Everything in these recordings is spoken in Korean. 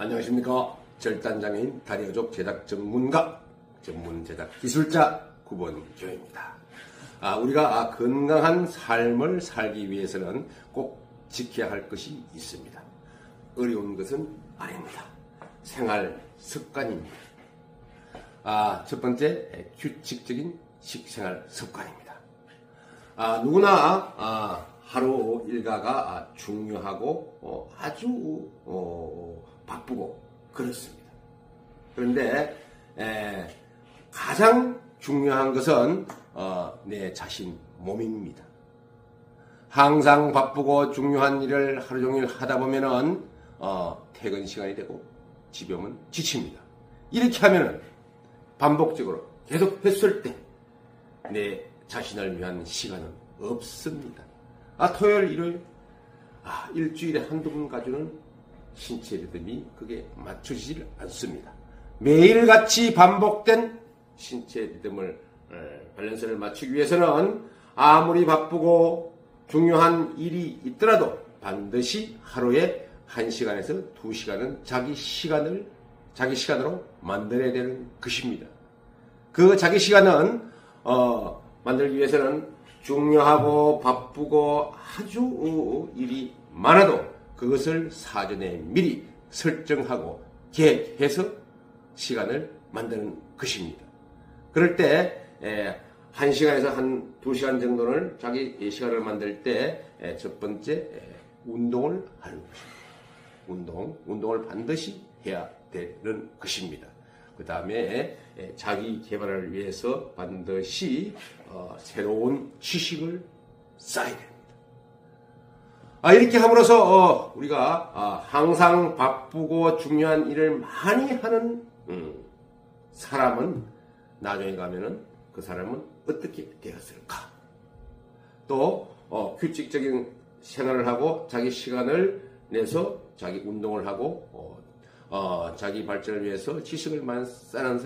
안녕하십니까. 절단장애인 다리가족 제작 전문가, 전문 제작 기술자 구본교입니다. 우리가 건강한 삶을 살기 위해서는 꼭 지켜야 할 것이 있습니다. 어려운 것은 아닙니다. 생활 습관입니다. 첫 번째, 규칙적인 식생활 습관입니다. 누구나 하루 일과가 중요하고 아주 바쁘고 그렇습니다. 그런데 가장 중요한 것은 내 자신 몸입니다. 항상 바쁘고 중요한 일을 하루 종일 하다 보면은 퇴근 시간이 되고 집에 오면 지칩니다. 이렇게 하면은 반복적으로 계속 했을 때 내 자신을 위한 시간은 없습니다. 토요일, 일요일, 일주일에 한두 번 가지고는 신체 리듬이 그게 맞춰지질 않습니다. 매일같이 반복된 신체 리듬을 밸런스를 맞추기 위해서는 아무리 바쁘고 중요한 일이 있더라도 반드시 하루에 1시간에서 2시간은 자기 시간으로 만들어야 되는 것입니다. 그 자기 시간은 만들기 위해서는 중요하고 바쁘고 아주 일이 많아도 그것을 사전에 미리 설정하고 계획해서 시간을 만드는 것입니다. 그럴 때 1시간에서 한 2시간 정도를 자기 시간을 만들 때 첫 번째 운동을 하는 것입니다. 운동을 반드시 해야 되는 것입니다. 그 다음에 자기 개발을 위해서 반드시 새로운 지식을 쌓아야 됩니다. 이렇게 함으로써 우리가 항상 바쁘고 중요한 일을 많이 하는 사람은 나중에 가면은 그 사람은 어떻게 되었을까? 또 규칙적인 생활을 하고 자기 시간을 내서 자기 운동을 하고 자기 발전을 위해서 지식을 많이 쌓은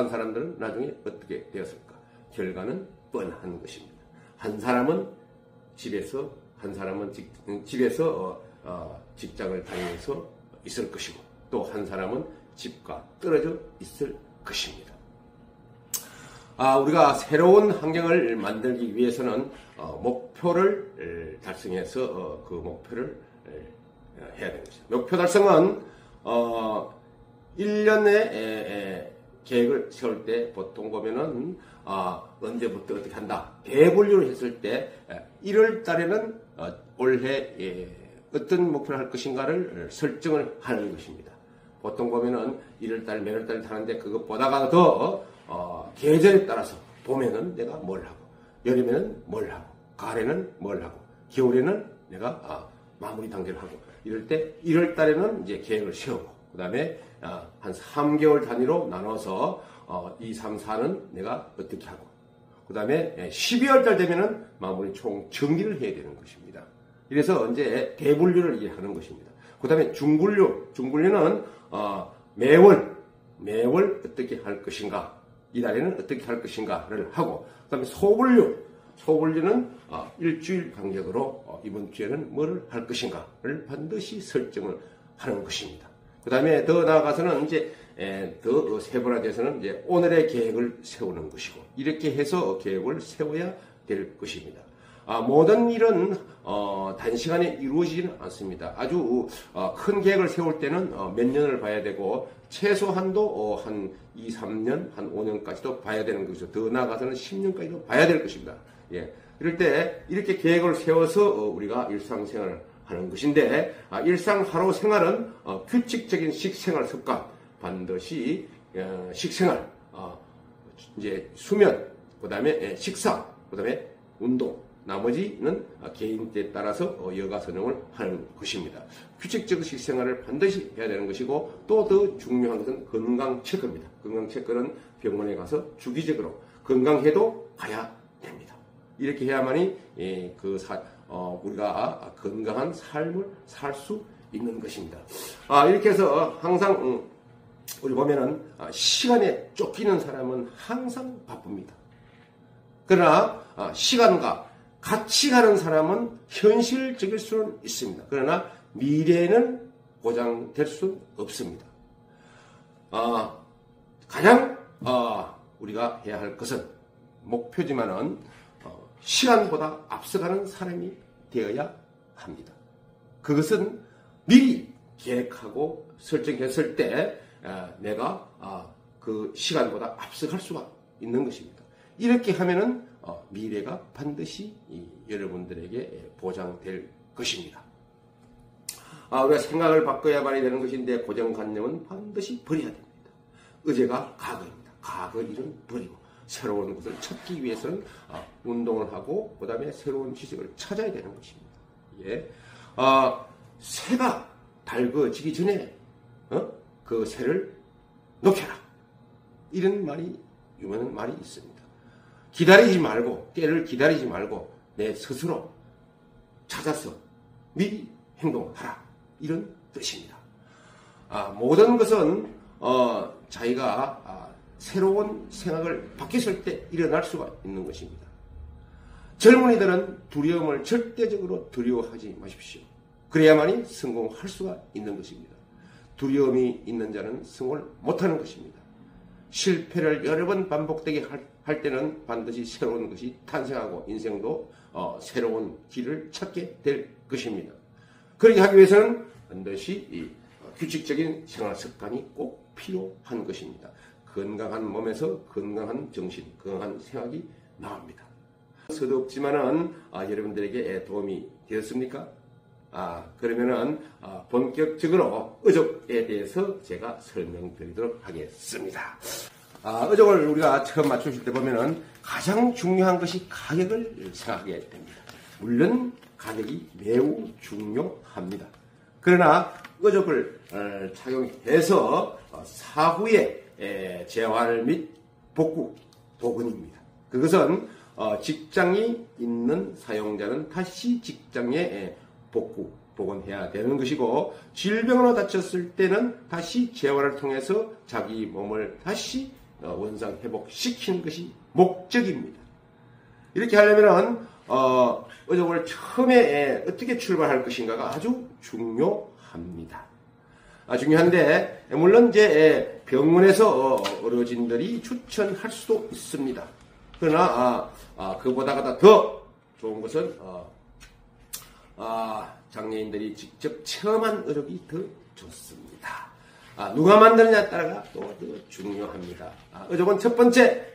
사람들은 나중에 어떻게 되었을까? 결과는 뻔한 것입니다. 한 사람은 집에서 직장을 다니면서 있을 것이고 또 한 사람은 집과 떨어져 있을 것입니다. 우리가 새로운 환경을 만들기 위해서는 목표를 달성해서 그 목표를 해야 되는 것입니다. 목표 달성은 1년에 계획을 세울 때 보통 보면은 언제부터 어떻게 한다. 대분류를 했을 때 1월 달에는 올해 어떤 목표를 할 것인가를 설정을 하는 것입니다. 보통 보면은 1월달, 매월달 하는데 그것보다가 더 계절에 따라서 봄에는 내가 뭘 하고 여름에는 뭘 하고 가을에는 뭘 하고 겨울에는 내가 마무리 단계를 하고 이럴 때 1월달에는 이제 계획을 세우고 그 다음에 한 3개월 단위로 나눠서 2, 3, 4는 내가 어떻게 하고 그 다음에 12월달 되면은 마무리 총 정리를 해야 되는 것입니다. 그래서 이제 대분류를 하는 것입니다. 그 다음에 중분류는 매월 어떻게 할 것인가, 이달에는 어떻게 할 것인가를 하고, 그 다음에 소분류는 일주일 간격으로 이번 주에는 뭐를 할 것인가를 반드시 설정을 하는 것입니다. 그 다음에 더 나아가서는 이제 더 세분화돼서는 이제 오늘의 계획을 세우는 것이고, 이렇게 해서 계획을 세워야 될 것입니다. 모든 일은 단시간에 이루어지지는 않습니다. 아주 큰 계획을 세울 때는 몇 년을 봐야 되고 최소한도 한 2, 3년, 한 5년까지도 봐야 되는 것이죠. 더 나아가서는 10년까지도 봐야 될 것입니다. 이럴 때 이렇게 계획을 세워서 우리가 일상생활을 하는 것인데 일상 하루 생활은 규칙적인 식생활 습관, 반드시 식생활, 이제 수면, 그 다음에 식사, 그 다음에 운동, 나머지는 개인에 따라서 여가 선정을 하는 것입니다. 규칙적 식생활을 반드시 해야 되는 것이고 또 더 중요한 것은 건강 체크입니다. 건강 체크는 병원에 가서 주기적으로 건강해도 가야 됩니다. 이렇게 해야만이 우리가 건강한 삶을 살 수 있는 것입니다. 이렇게 해서 항상 우리 보면은 시간에 쫓기는 사람은 항상 바쁩니다. 그러나 시간과 같이 가는 사람은 현실적일 수는 있습니다. 그러나 미래는 보장될 수는 없습니다. 가장 우리가 해야 할 것은 목표지만은 시간보다 앞서가는 사람이 되어야 합니다. 그것은 미리 계획하고 설정했을 때 내가 그 시간보다 앞서갈 수가 있는 것입니다. 이렇게 하면은 미래가 반드시 여러분들에게 보장될 것입니다. 우리가 생각을 바꿔야만이 되는 것인데 고정관념은 반드시 버려야 됩니다. 의제가 과거입니다. 과거 일은 버리고 새로운 것을 찾기 위해서는 운동을 하고 그 다음에 새로운 지식을 찾아야 되는 것입니다. 예. 새가 달궈지기 전에 그 새를 녹여라. 이런 말이 유명한 말이 있습니다. 기다리지 말고 때를 기다리지 말고 내 스스로 찾아서 미리 행동하라. 이런 뜻입니다. 모든 것은 자기가 새로운 생각을 바뀌었을 때 일어날 수가 있는 것입니다. 젊은이들은 두려움을 절대적으로 두려워하지 마십시오. 그래야만이 성공할 수가 있는 것입니다. 두려움이 있는 자는 성공을 못하는 것입니다. 실패를 여러 번 반복되게 할 때는 반드시 새로운 것이 탄생하고 인생도 새로운 길을 찾게 될 것입니다. 그렇게 하기 위해서는 반드시 이 규칙적인 생활 습관이 꼭 필요한 것입니다. 건강한 몸에서 건강한 정신, 건강한 생각이 나옵니다. 서두없지만은 여러분들에게 도움이 되었습니까? 그러면은 본격적으로 의족에 대해서 제가 설명드리도록 하겠습니다. 의족을 우리가 처음 맞추실 때 보면은 가장 중요한 것이 가격을 생각하게 됩니다. 물론 가격이 매우 중요합니다. 그러나 의족을 착용해서 사후에 재활 및 복구, 복원입니다. 그것은 직장이 있는 사용자는 다시 직장에 복원해야 되는 것이고, 질병으로 다쳤을 때는 다시 재활을 통해서 자기 몸을 다시 원상 회복시키는 것이 목적입니다. 이렇게 하려면 의족을 처음에 어떻게 출발할 것인가가 아주 중요합니다. 중요한데 물론 이제 병원에서 어르신들이 추천할 수도 있습니다. 그러나 그보다가 더 좋은 것은 장애인들이 직접 체험한 의족이 더 좋습니다. 누가 만드느냐에 따라가 또 더 중요합니다. 의족은 첫 번째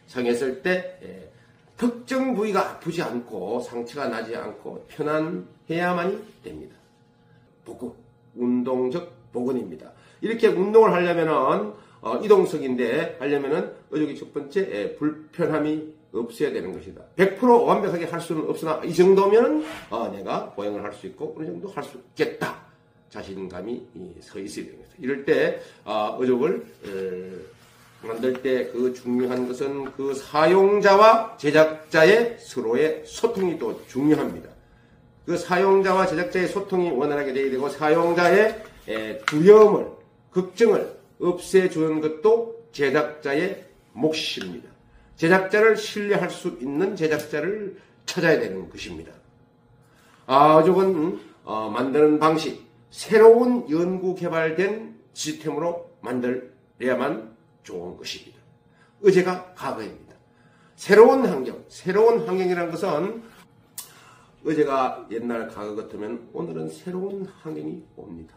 정했을 때 특정 부위가 아프지 않고 상처가 나지 않고 편안해야만이 됩니다. 복구, 운동적 복원입니다. 이렇게 운동을 하려면은 이동성인데 하려면은 의족이 첫 번째 불편함이 없어야 되는 것이다. 100% 완벽하게 할 수는 없으나 이 정도면 내가 보행을 할 수 있고 어느 정도 할 수 있겠다. 자신감이 서 있어야 되는 것이다. 이럴 때 의족을 만들 때 그 중요한 것은 그 사용자와 제작자의 서로의 소통이 또 중요합니다. 그 사용자와 제작자의 소통이 원활하게 되어야 되고 사용자의 두려움을, 걱정을 없애주는 것도 제작자의 몫입니다. 제작자를 신뢰할 수 있는 제작자를 찾아야 되는 것입니다. 의족은 만드는 방식, 새로운 연구 개발된 시스템으로 만들어야만 좋은 것입니다. 의제가 과거입니다. 새로운 환경이라는 것은 의제가 옛날 과거 같으면 오늘은 새로운 환경이 옵니다.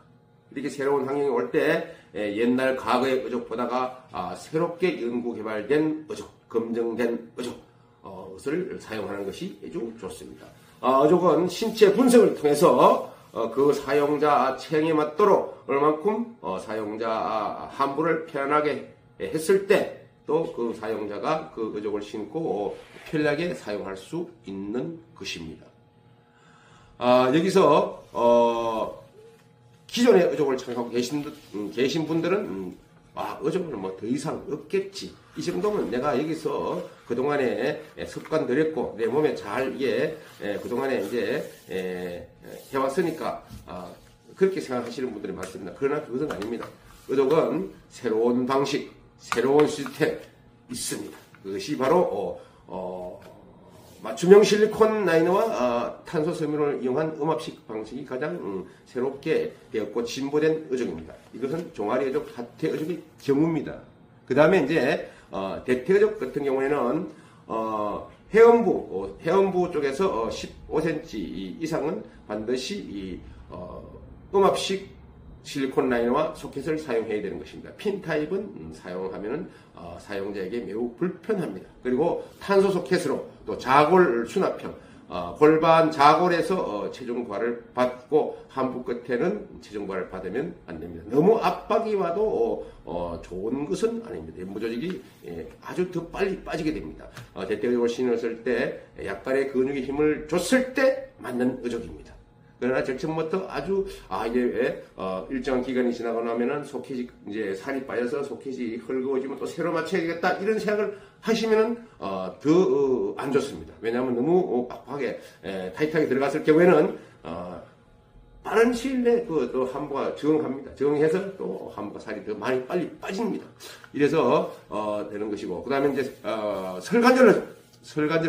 이렇게 새로운 환경이 올 때 옛날 과거의 의족보다가 새롭게 연구 개발된 의족, 검증된 의족을 사용하는 것이 아주 좋습니다. 의족은 신체 분석을 통해서 그 사용자 체형에 맞도록 얼만큼 사용자 함부를 편안하게 했을 때 또 그 사용자가 그 의족을 신고 편리하게 사용할 수 있는 것입니다. 여기서 기존의 의족을 착용하고 계신 분들은 의족을 뭐 더 이상 없겠지. 이 정도면 내가 여기서 그동안에 습관 들였고 내 몸에 잘 이게 그동안에 이제 해왔으니까 그렇게 생각하시는 분들이 많습니다. 그러나 그것은 아닙니다. 의족은 새로운 방식, 새로운 시스템 있습니다. 그것이 바로 맞춤형 실리콘 라이너와 탄소 섬유를 이용한 음압식 방식이 가장 새롭게 되었고 진보된 의족입니다. 이것은 종아리 의족, 하태 의족의 경우입니다. 그 다음에 이제 대퇴 의족 같은 경우에는 회원부 쪽에서 15cm 이상은 반드시 음압식 실리콘 라이너와 소켓을 사용해야 되는 것입니다. 핀 타입은 사용하면은 사용자에게 매우 불편합니다. 그리고 탄소 소켓으로 또 자골 수납형 골반 자골에서 체중과를 받고 한부 끝에는 체중과를 받으면 안 됩니다. 너무 압박이 와도 좋은 것은 아닙니다. 연부 조직이 아주 더 빨리 빠지게 됩니다. 대퇴의족을 신었을 때 약간의 근육에 힘을 줬을 때 맞는 의족입니다. 그러나 전부터 아주 이제 일정한 기간이 지나고 나면은 소켓이 이제 살이 빠져서 소켓이 헐거워지면 또 새로 맞춰야겠다 이런 생각을 하시면은 더 안 좋습니다. 왜냐하면 너무 빡빡하게 타이트하게 들어갔을 경우에는 빠른 시일 내에 또 한부가 적응합니다. 적응해서 또 한부가 살이 더 많이 빨리 빠집니다. 이래서 되는 것이고, 그 다음에 이제 설관절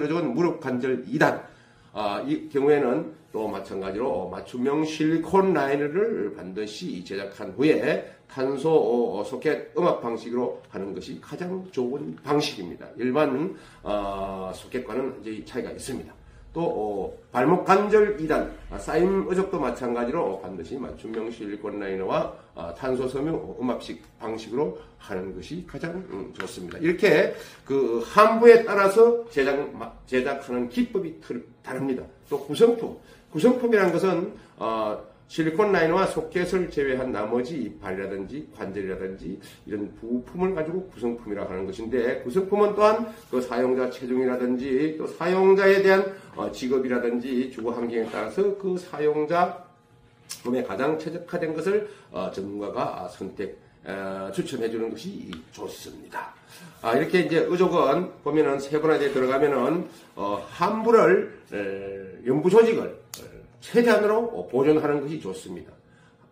의족은 무릎 관절 2단. 이 경우에는 또 마찬가지로 맞춤형 실리콘 라이너를 반드시 제작한 후에 탄소 소켓 음압 방식으로 하는 것이 가장 좋은 방식입니다. 일반 소켓과는 이제 차이가 있습니다. 또 발목 관절 2단 사임 의족도 마찬가지로 반드시 맞춤형 실리콘 라이너와 탄소 섬유 음압식 방식으로 하는 것이 가장 좋습니다. 이렇게 그 한부에 따라서 제작하는 기법이 다릅니다. 또 구성품이라는 것은 실리콘 라이너와 소켓을 제외한 나머지 발이라든지 관절이라든지 이런 부품을 가지고 구성품이라고 하는 것인데, 구성품은 또한 그 사용자 체중이라든지 또 사용자에 대한 직업이라든지 주거 환경에 따라서 그 사용자 몸에 가장 최적화된 것을 전문가가 추천해 주는 것이 좋습니다. 이렇게 이제 의족은 보면은 세분화되어 들어가면은 한부를 연부 조직을 최대한으로 보존하는 것이 좋습니다.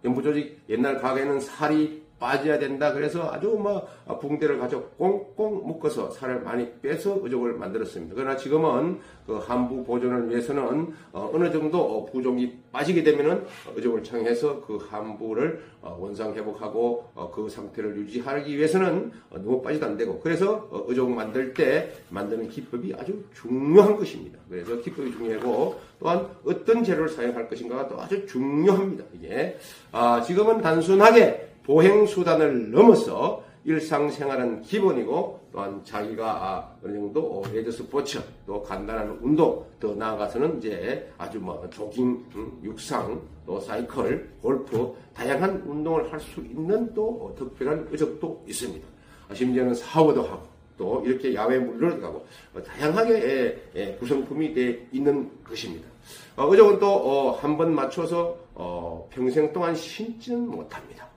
연부 조직 옛날 가게는 살이 빠져야 된다. 그래서 아주 붕대를 가지고 꽁꽁 묶어서 살을 많이 빼서 의족을 만들었습니다. 그러나 지금은 그 한부 보존을 위해서는 어느 정도 부종이 빠지게 되면은 의족을 창해서 그 한부를 원상 회복하고 그 상태를 유지하기 위해서는 너무 빠지도 안 되고, 그래서 의족 만들 때 만드는 기법이 아주 중요한 것입니다. 그래서 기법이 중요하고, 또한 어떤 재료를 사용할 것인가가 또 아주 중요합니다. 이게 지금은 단순하게 보행수단을 넘어서 일상생활은 기본이고, 또한 자기가 어느 정도 레저 스포츠, 또 간단한 운동, 더 나아가서는 이제 아주 조깅, 육상, 또 사이클, 골프, 다양한 운동을 할 수 있는 또 특별한 의족도 있습니다. 심지어는 샤워도 하고, 또 이렇게 야외 물놀이도 가고, 다양하게 구성품이 되어 있는 것입니다. 의족은 또 한 번 맞춰서 평생 동안 신지는 못합니다.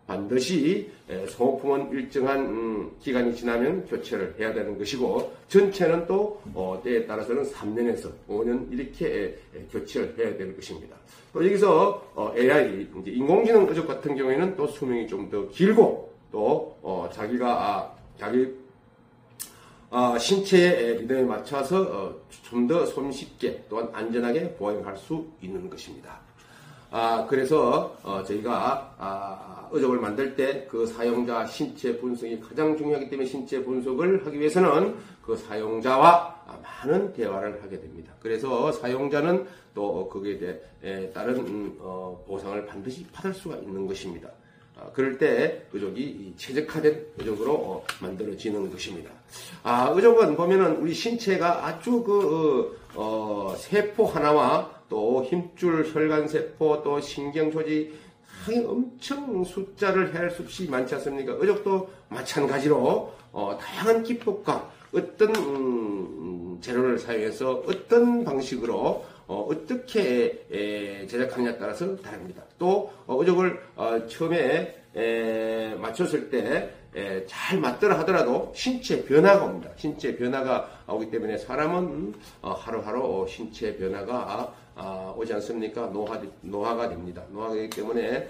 반드시 소모품은 일정한 기간이 지나면 교체를 해야 되는 것이고, 전체는 또 때에 따라서는 3년에서 5년 이렇게 교체를 해야 되는 것입니다. 또 여기서 AI, 이제 인공지능 의족 같은 경우에는 또 수명이 좀 더 길고, 또 자기가 자기 신체의 리듬에 맞춰서 좀 더 손쉽게 또한 안전하게 보행할 수 있는 것입니다. 그래서 저희가 의족을 만들 때 그 사용자 신체 분석이 가장 중요하기 때문에 신체 분석을 하기 위해서는 그 사용자와 많은 대화를 하게 됩니다. 그래서 사용자는 또 거기에 따른 보상을 반드시 받을 수가 있는 것입니다. 그럴 때 의족이 최적화된 의족으로 만들어지는 것입니다. 의족은 보면은 우리 신체가 아주 세포 하나와 또 힘줄 혈관세포 또 신경조직 엄청 숫자를 헤아릴 수 없이 많지 않습니까? 의족도 마찬가지로 다양한 기법과 어떤 재료를 사용해서 어떤 방식으로 어떻게 제작하느냐에 따라서 다릅니다. 또 의족을 처음에 맞췄을 때 잘 맞더라 하더라도 신체 변화가 옵니다. 신체 변화가 오기 때문에 사람은 하루하루 신체 변화가 오지 않습니까? 노화가 됩니다. 노화가 되기 때문에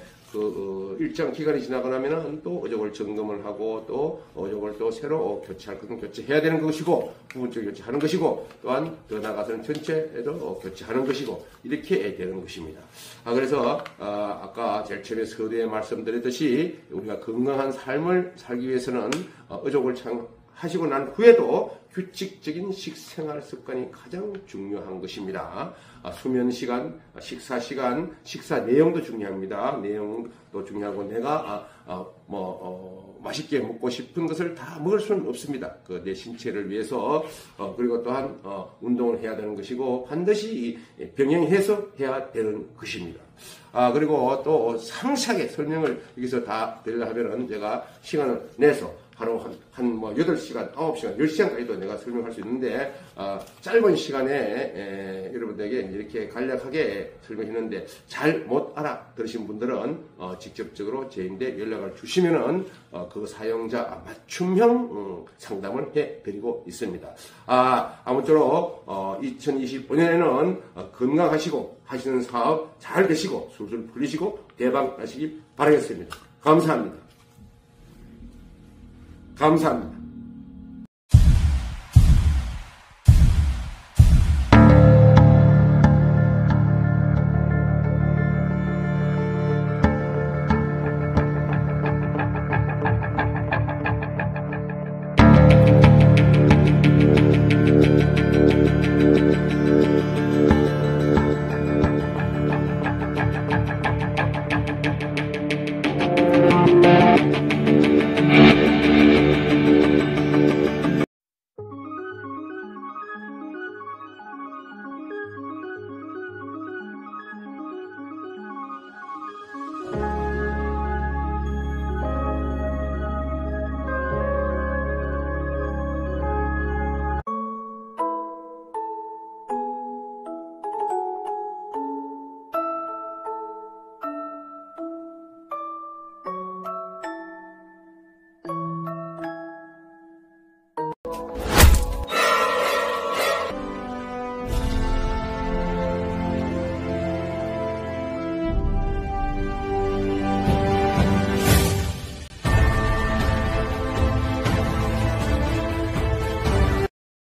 일정 기간이 지나고 나면은 또 어족을 점검을 하고 또 어족을 또 새로 교체할 것은 교체해야 되는 것이고 부분적으로 교체하는 것이고 또한 더 나아가서는 전체에도 교체하는 것이고 이렇게 되는 것입니다. 그래서 아까 제일 처음에 서두에 말씀드렸듯이 우리가 건강한 삶을 살기 위해서는 어족을 하시고 난 후에도 규칙적인 식생활 습관이 가장 중요한 것입니다. 수면 시간, 식사 시간, 식사 내용도 중요합니다. 내용도 중요하고 내가 맛있게 먹고 싶은 것을 다 먹을 수는 없습니다. 내 신체를 위해서 그리고 또한 운동을 해야 되는 것이고 반드시 병행해서 해야 되는 것입니다. 그리고 또 상세하게 설명을 여기서 다 드리려 하면은 제가 시간을 내서 하루 한 8시간, 9시간, 10시간까지도 내가 설명할 수 있는데, 짧은 시간에, 여러분들에게 이렇게 간략하게 설명했는데, 잘 못 알아들으신 분들은, 직접적으로 저희한테 연락을 주시면은, 그 사용자 맞춤형 상담을 해 드리고 있습니다. 아무쪼록, 2025년에는 건강하시고, 하시는 사업 잘 되시고, 술술 풀리시고, 대박 나시기 바라겠습니다. 감사합니다. 감사합니다.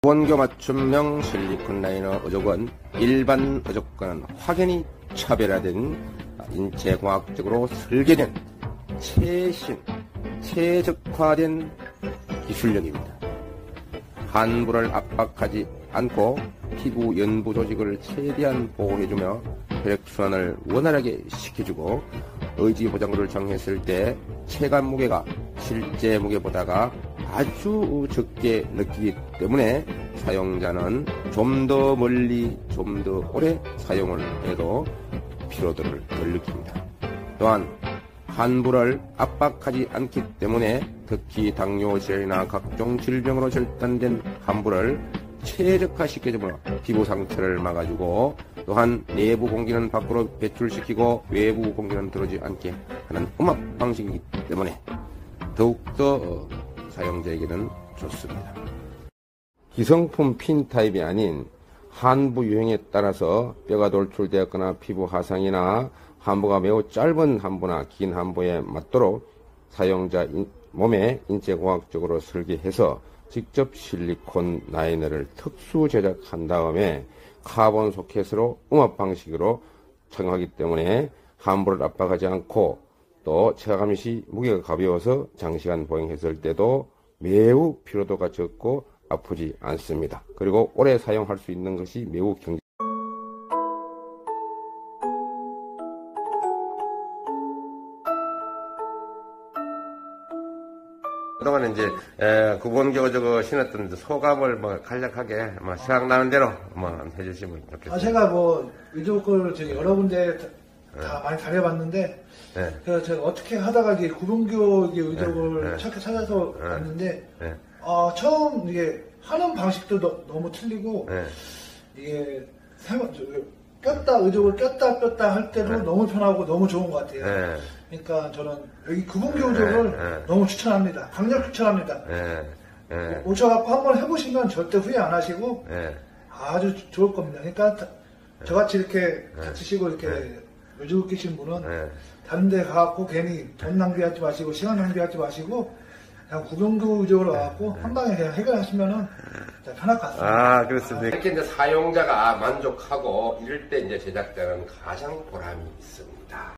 원교 맞춤형 실리콘 라이너 어족은 일반 어족과는 확연히 차별화된 인체공학적으로 설계된 최적화된 기술력입니다. 환부를 압박하지 않고 피부 연부 조직을 최대한 보호해주며 혈액순환을 원활하게 시켜주고 의지 보장구를 정했을 때 체감 무게가 실제 무게보다가 아주 적게 느끼기 때문에 사용자는 좀 더 멀리 좀 더 오래 사용을 해도 피로도를 덜 느낍니다. 또한 환부를 압박하지 않기 때문에 특히 당뇨질이나 각종 질병으로 절단된 환부를 최적화시켜주며 피부 상처를 막아주고 또한 내부 공기는 밖으로 배출시키고 외부 공기는 들어오지 않게 하는 음압 방식이기 때문에 더욱더 사용자에게는 좋습니다. 기성품 핀 타입이 아닌 환부 유형에 따라서 뼈가 돌출되었거나 피부 하상이나 환부가 매우 짧은 환부나 긴 환부에 맞도록 사용자 몸에 인체공학적으로 설계해서 직접 실리콘 라이너를 특수 제작한 다음에 카본 소켓으로 음압 방식으로 착용하기 때문에 환부를 압박하지 않고 또 체감시 시 무게가 가벼워서 장시간 보행했을 때도 매우 피로도가 적고 아프지 않습니다. 그리고 오래 사용할 수 있는 것이 매우 그동안 이제 구본교 저거 신었던 소감을 간략하게 생각나는 대로 해주시면 좋겠습니다. 제가 의족을 여러 군데 다 많이 다려봤는데 제가 어떻게 하다가 이게 구본교 의족을 찾아서 왔는데 처음 이게 하는 방식도 너무 틀리고 이게 의족을 꼈다 뺐다 할 때도 너무 편하고 너무 좋은 것 같아요. 그러니까 저는 여기 구본교 의족을 너무 추천합니다. 강력 추천합니다. 오셔갖고 한번 해보시면 절대 후회 안 하시고 아주 좋을 겁니다. 그러니까 저같이 이렇게 다치시고 이렇게 의료 계신 분은 다른 데 가갖고 괜히 돈 낭비하지 마시고 시간 낭비하지 마시고 그냥 구병교 의료로 가갖고 한 방에 그냥 해결하시면은 편할 것 같습니다. 아, 그렇습니다. 이렇게 이제 사용자가 만족하고 이럴 때 이제 제작자는 가장 보람이 있습니다.